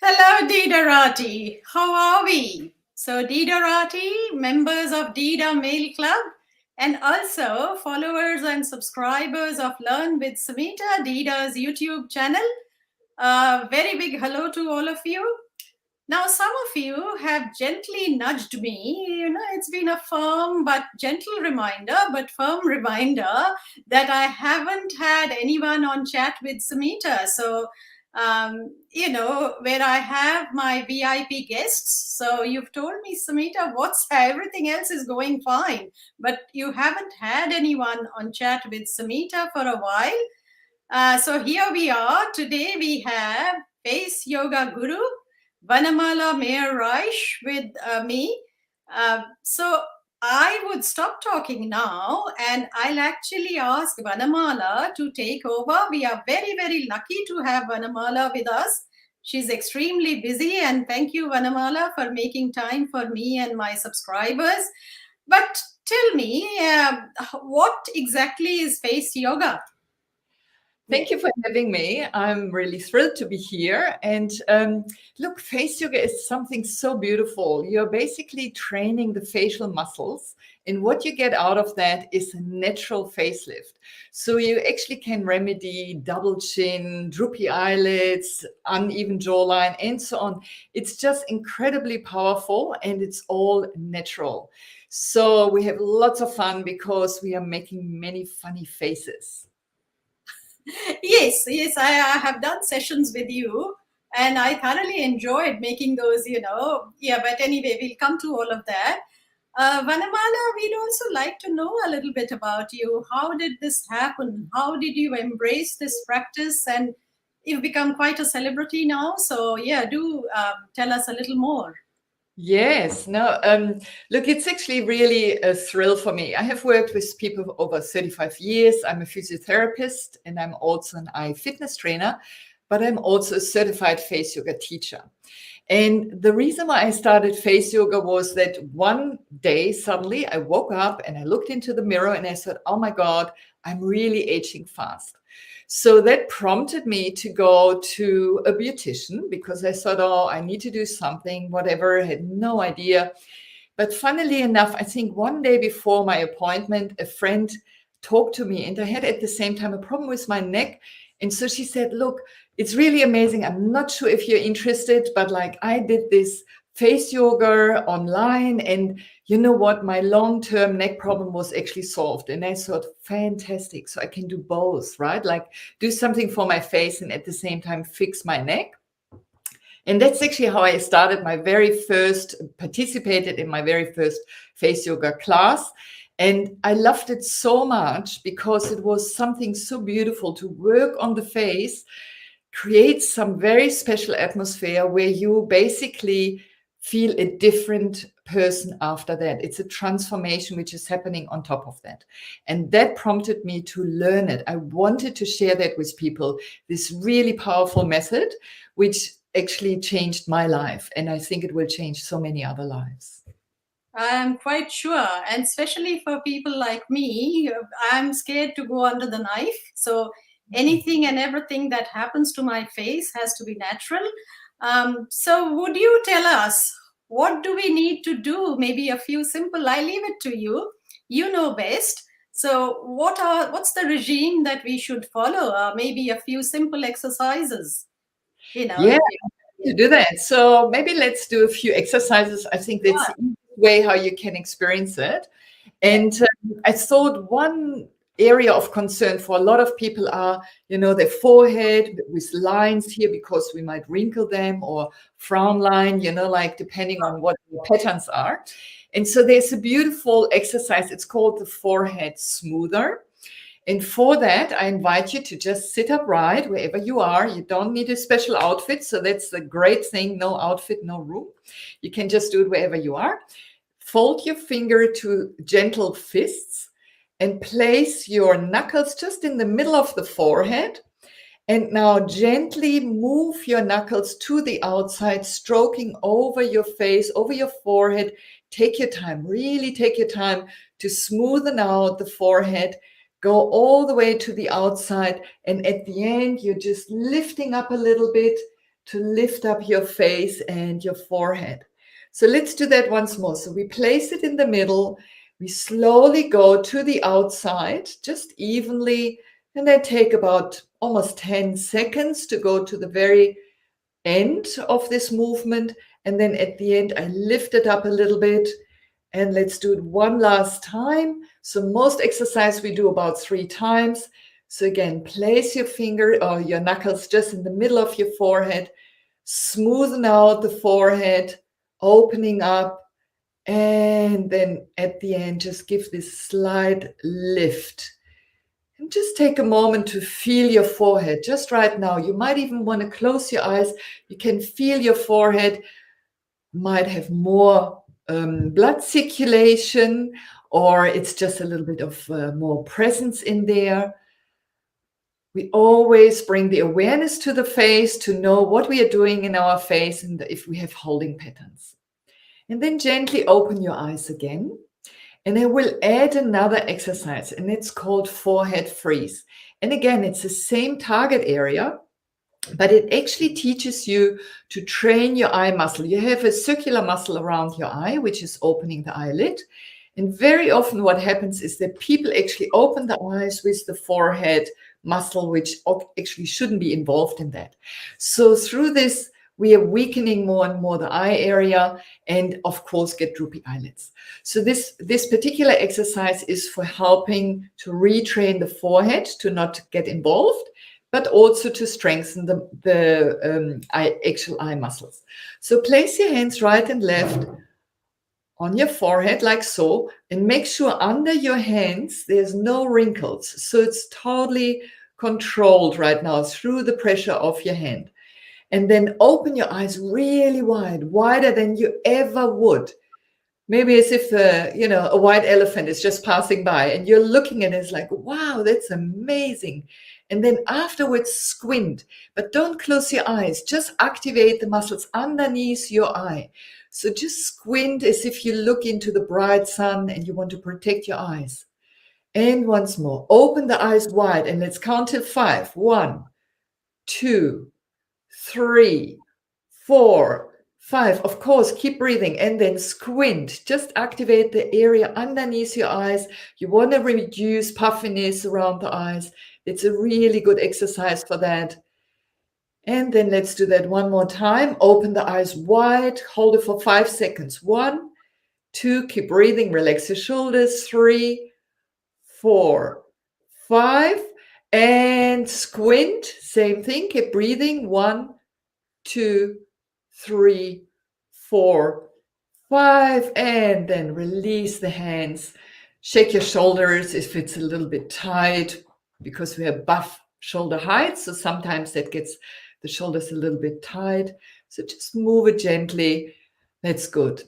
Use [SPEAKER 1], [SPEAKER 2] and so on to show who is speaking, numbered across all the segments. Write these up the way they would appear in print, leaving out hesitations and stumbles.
[SPEAKER 1] Hello, Didarati. How are we? So, Didarati, members of Dida Mail Club, and also followers and subscribers of Learn with Samita, Dida's YouTube channel. Very big hello to all of you. Now, some of you have gently nudged me. It's been a firm but gentle reminder, but firm reminder that I haven't had anyone on chat with Samita. So, where I have my VIP guests. So you've told me, Samita, everything else is going fine, but you haven't had anyone on chat with Samita for a while. So here we are. Today we have Face Yoga Guru, Vanamala Mayr Reisch with me. So I would stop talking now and I'll actually ask Vanamala to take over. We are very, very lucky to have Vanamala with us. She's extremely busy, and thank you, Vanamala, for making time for me and my subscribers. But tell me, what exactly is face yoga?
[SPEAKER 2] Thank you for having me. I'm really thrilled to be here. And look, face yoga is something so beautiful. You're basically training the facial muscles. And what you get out of that is a natural facelift. So you actually can remedy double chin, droopy eyelids, uneven jawline, and so on. It's just incredibly powerful and it's all natural. So we have lots of fun because we are making many funny faces.
[SPEAKER 1] Yes, I have done sessions with you and I thoroughly enjoyed making those, but anyway, we'll come to all of that. Vanamala, we'd also like to know a little bit about you. How did this happen? How did you embrace this practice? And you've become quite a celebrity now. So, yeah, do tell us a little more.
[SPEAKER 2] Yes, no, look, it's actually really a thrill for me. I have worked with people for over 35 years. I'm a physiotherapist and I'm also an eye fitness trainer, but I'm also a certified face yoga teacher. And the reason why I started face yoga was that one day suddenly I woke up and I looked into the mirror and I said, oh my God, I'm really aging fast. So that prompted me to go to a beautician because I thought, oh, I need to do something, whatever, I had no idea. But funnily enough, I think one day before my appointment, a friend talked to me and I had at the same time a problem with my neck. And so she said, look, it's really amazing. I'm not sure if you're interested, but like I did this face yoga online and you know what, my long-term neck problem was actually solved. And I thought, fantastic. So I can do both, right? Like do something for my face and at the same time fix my neck. And that's actually how I participated in my very first face yoga class. And I loved it so much because it was something so beautiful to work on the face, create some very special atmosphere where you basically feel a different person after that. It's a transformation which is happening on top of that. And that prompted me to learn it. I wanted to share that with people, this really powerful method, which actually changed my life. And I think it will change so many other lives.
[SPEAKER 1] I'm quite sure. And especially for people like me, I'm scared to go under the knife. So anything and everything that happens to my face has to be natural. So would you tell us, what do we need to do? Maybe a few simple, I leave it to you. You know best. So what's the regime that we should follow? Maybe a few simple exercises,
[SPEAKER 2] Yeah, to do that. So maybe let's do a few exercises. I think that's the easiest way how you can experience it. And I thought one area of concern for a lot of people are, their forehead with lines here because we might wrinkle them or frown line, like depending on what the patterns are. And so there's a beautiful exercise. It's called the forehead smoother. And for that, I invite you to just sit upright wherever you are. You don't need a special outfit. So that's the great thing. No outfit, no room. You can just do it wherever you are. Fold your finger to gentle fists and place your knuckles just in the middle of the forehead. And now gently move your knuckles to the outside, stroking over your face, over your forehead. Take your time, really take your time to smoothen out the forehead. Go all the way to the outside. And at the end, you're just lifting up a little bit, to lift up your face and your forehead. So let's do that once more. So we place it in the middle. We slowly go to the outside, just evenly, and then take about almost 10 seconds to go to the very end of this movement. And then at the end, I lift it up a little bit. And let's do it one last time. So most exercise we do about 3 times. So again, place your finger or your knuckles just in the middle of your forehead. Smoothen out the forehead, opening up. And then at the end, just give this slight lift. And just take a moment to feel your forehead just right now. You might even want to close your eyes. You can feel your forehead. Might have more blood circulation, or it's just a little bit of more presence in there. We always bring the awareness to the face to know what we are doing in our face and if we have holding patterns. And then gently open your eyes again. And I will add another exercise, and it's called forehead freeze. And again, it's the same target area, but it actually teaches you to train your eye muscle. You have a circular muscle around your eye, which is opening the eyelid. And very often what happens is that people actually open the eyes with the forehead muscle, which actually shouldn't be involved in that. So through this, we are weakening more and more the eye area and, of course, get droopy eyelids. So this particular exercise is for helping to retrain the forehead to not get involved, but also to strengthen the actual eye muscles. So place your hands right and left on your forehead like so, and make sure under your hands there's no wrinkles. So it's totally controlled right now through the pressure of your hand. And then open your eyes really wide, wider than you ever would. Maybe as if a white elephant is just passing by and you're looking at it, it's like, wow, that's amazing. And then afterwards squint, but don't close your eyes. Just activate the muscles underneath your eye. So just squint as if you look into the bright sun and you want to protect your eyes. And once more, open the eyes wide and let's count till 5. 1, 2, 3, 4, 5. Of course, keep breathing and then squint. Just activate the area underneath your eyes. You want to reduce puffiness around the eyes. It's a really good exercise for that. And then let's do that one more time. Open the eyes wide. Hold it for 5 seconds. 1, 2, keep breathing. Relax your shoulders. 3, 4, 5. And squint. Same thing. Keep breathing. 1, 2, 3, 4, 5. And then release the hands. Shake your shoulders if it's a little bit tight, because we have above shoulder height. So sometimes that gets the shoulders a little bit tight. So just move it gently. That's good.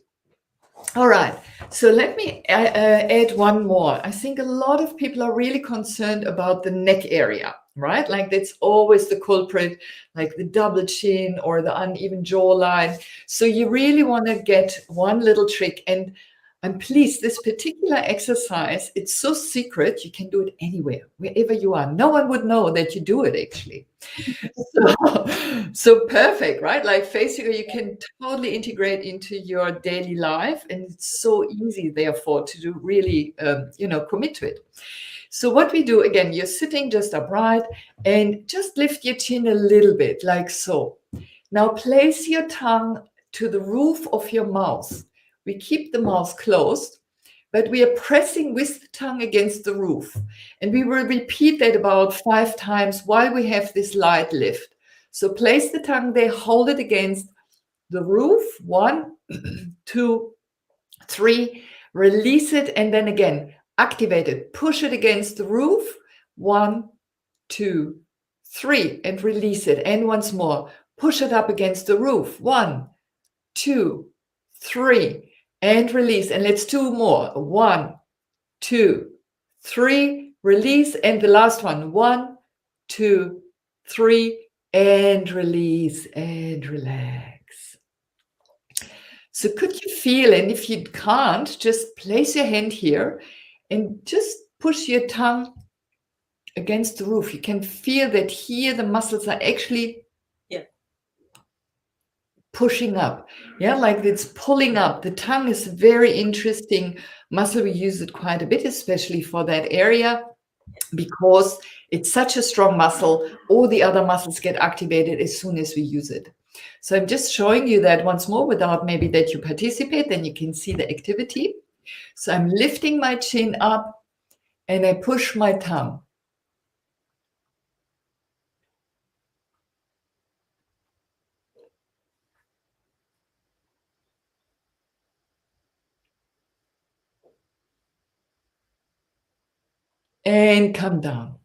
[SPEAKER 2] All right. So let me add one more. I think a lot of people are really concerned about the neck area, right? Like that's always the culprit, like the double chin or the uneven jawline. So you really want to get one little trick. And I'm pleased, this particular exercise, it's so secret, you can do it anywhere, wherever you are. No one would know that you do it, actually. So perfect, right? Like basically, you can totally integrate into your daily life, and it's so easy, therefore, to do really, commit to it. So what we do, again, you're sitting just upright, and just lift your chin a little bit, like so. Now place your tongue to the roof of your mouth. We keep the mouth closed, but we are pressing with the tongue against the roof. And we will repeat that about 5 times while we have this light lift. So place the tongue there, hold it against the roof. 1, 2, 3, release it, and then again, activate it. Push it against the roof. 1, 2, 3, and release it. And once more, push it up against the roof. 1, 2, 3. And release. And let's do more. 1, 2, 3. Release. And the last one. 1, 2, 3. And release. And relax. So could you feel, and if you can't, just place your hand here and just push your tongue against the roof. You can feel that here the muscles are actually pushing up. Yeah, like it's pulling up. The tongue is a very interesting muscle. We use it quite a bit, especially for that area, because it's such a strong muscle. All the other muscles get activated as soon as we use it. So I'm just showing you that once more without maybe that you participate, then you can see the activity. So I'm lifting my chin up and I push my tongue. And come down.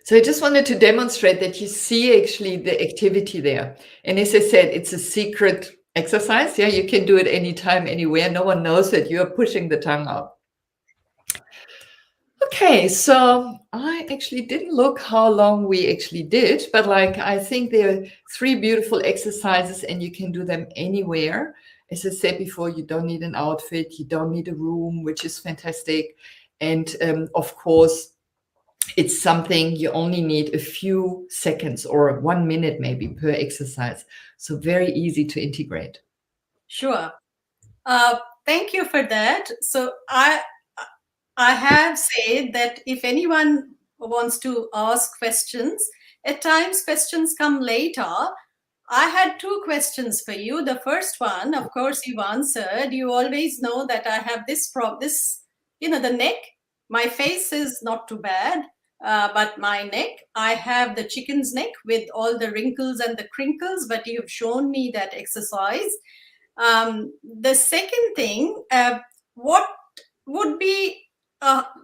[SPEAKER 2] So I just wanted to demonstrate that you see actually the activity there. And as I said, it's a secret exercise. Yeah, you can do it anytime, anywhere. No one knows that you're pushing the tongue up. Okay, so I actually didn't look how long we actually did, but like I think there are 3 beautiful exercises and you can do them anywhere. As I said before, you don't need an outfit, you don't need a room, which is fantastic. And of course, it's something you only need a few seconds or 1 minute maybe per exercise. So very easy to integrate.
[SPEAKER 1] Sure. Thank you for that. So I have said that if anyone wants to ask questions, at times questions come later. I had 2 questions for you. The first one, of course, you answered. You always know that I have this, the neck. My face is not too bad, but my neck, I have the chicken's neck with all the wrinkles and the crinkles, but you've shown me that exercise. The second thing, what would be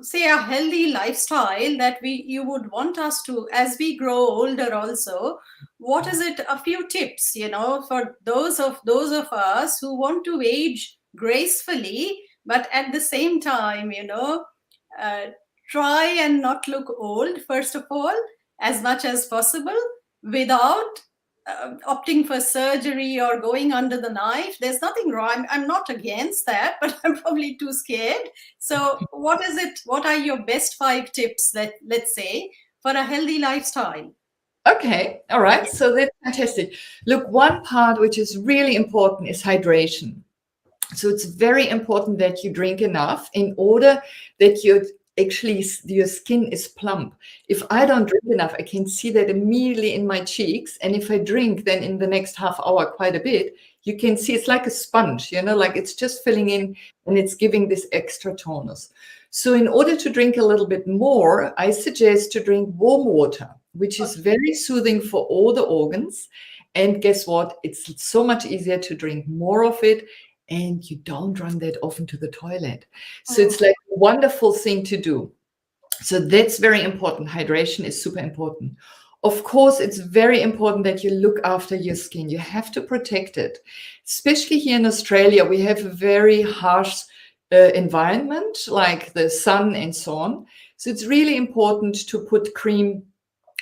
[SPEAKER 1] say a healthy lifestyle that you would want us to, as we grow older also, what is it, a few tips, for those of us who want to age gracefully, but at the same time, try and not look old, first of all, as much as possible, without opting for surgery or going under the knife. There's nothing wrong. I'm not against that, but I'm probably too scared. So what is it? What are your best 5 tips, let's say, for a healthy lifestyle?
[SPEAKER 2] Okay, all right. So that's fantastic. Look, one part which is really important is hydration. So it's very important that you drink enough in order that your skin is plump. If I don't drink enough, I can see that immediately in my cheeks. And if I drink, then in the next half hour, quite a bit, you can see it's like a sponge, like it's just filling in and it's giving this extra tonus. So in order to drink a little bit more, I suggest to drink warm water, which is very soothing for all the organs. And guess what? It's so much easier to drink more of it. And you don't run that often to the toilet. So it's like a wonderful thing to do. So that's very important. Hydration is super important. Of course, it's very important that you look after your skin. You have to protect it. Especially here in Australia, we have a very harsh environment, like the sun and so on. So it's really important to put cream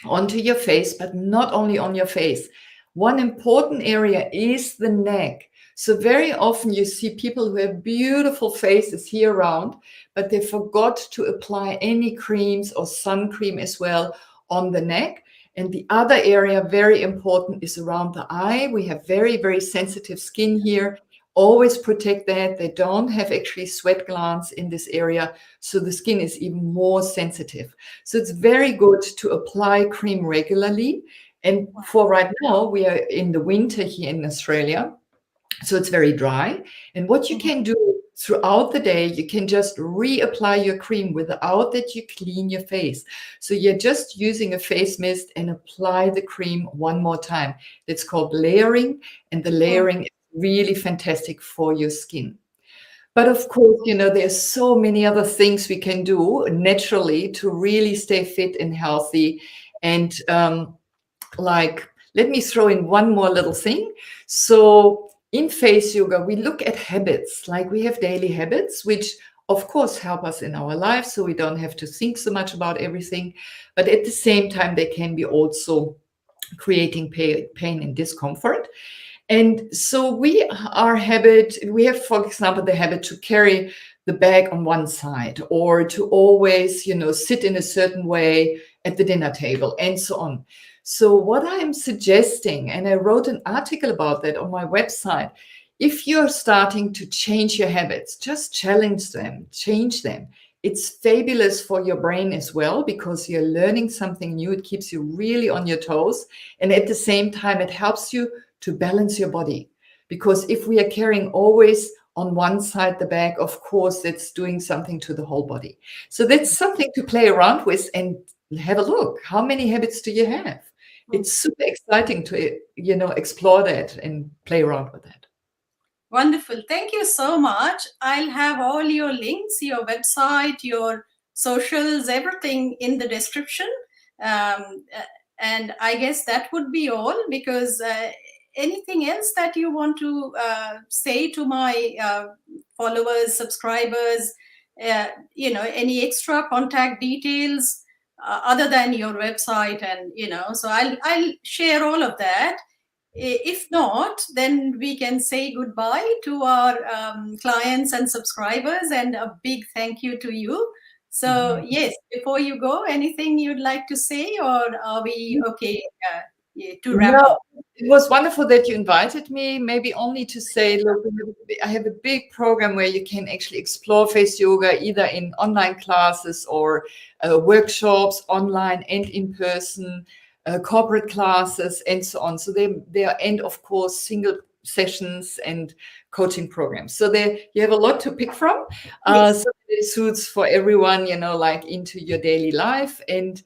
[SPEAKER 2] onto your face, but not only on your face. One important area is the neck. So very often you see people who have beautiful faces here around, but they forgot to apply any creams or sun cream as well on the neck. And the other area, very important, is around the eye. We have very, very sensitive skin here. Always protect that. They don't have actually sweat glands in this area. So the skin is even more sensitive. So it's very good to apply cream regularly. And for right now, we are in the winter here in Australia. So it's very dry. And what you can do throughout the day, you can just reapply your cream without that you clean your face. So you're just using a face mist and apply the cream one more time. It's called layering, and the layering is really fantastic for your skin. But of course, there's so many other things we can do naturally to really stay fit and healthy. And let me throw in one more little thing. So in face yoga, we look at habits, like we have daily habits, which of course help us in our lives, so we don't have to think so much about everything. But at the same time, they can be also creating pain and discomfort. And so we have, for example, the habit to carry the bag on one side, or to always, sit in a certain way at the dinner table, and so on. So what I'm suggesting, and I wrote an article about that on my website, if you're starting to change your habits, just challenge them, change them. It's fabulous for your brain as well, because you're learning something new. It keeps you really on your toes. And at the same time, it helps you to balance your body. Because if we are carrying always on one side the bag, of course, that's doing something to the whole body. So that's something to play around with and have a look. How many habits do you have? It's super exciting to, explore that and play around with that.
[SPEAKER 1] Wonderful. Thank you so much. I'll have all your links, your website, your socials, everything in the description. And I guess that would be all, because anything else that you want to say to my followers, subscribers, any extra contact details other than your website, and so I'll share all of that. If not, then we can say goodbye to our clients and subscribers, and a big thank you to you. So yes, before you go, anything you'd like to say, or are we okay to wrap
[SPEAKER 2] No,
[SPEAKER 1] up?
[SPEAKER 2] it was wonderful that you invited me. Maybe only to say, look, I have a big program where you can actually explore face yoga, either in online classes or workshops, online and in person, corporate classes, and so on. So they are, and of course, single sessions and coaching programs. So there you have a lot to pick from.
[SPEAKER 1] Yes.
[SPEAKER 2] So it suits for everyone, like into your daily life. And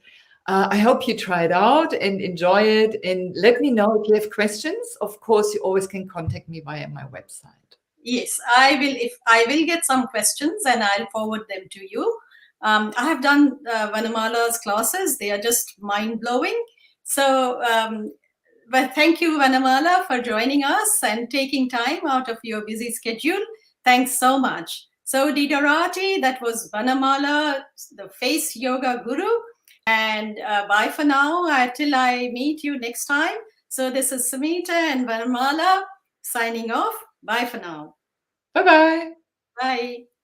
[SPEAKER 2] I hope you try it out and enjoy it. And let me know if you have questions. Of course, you always can contact me via my website.
[SPEAKER 1] Yes, I will. If I will get some questions, and I'll forward them to you. I have done Vanamala's classes. They are just mind blowing. So, but thank you, Vanamala, for joining us and taking time out of your busy schedule. Thanks so much. So, Didarati, that was Vanamala, the face yoga guru. And bye for now, till I meet you next time. So, this is Samita and Vanamala signing off. Bye for now.
[SPEAKER 2] Bye-bye.
[SPEAKER 1] Bye.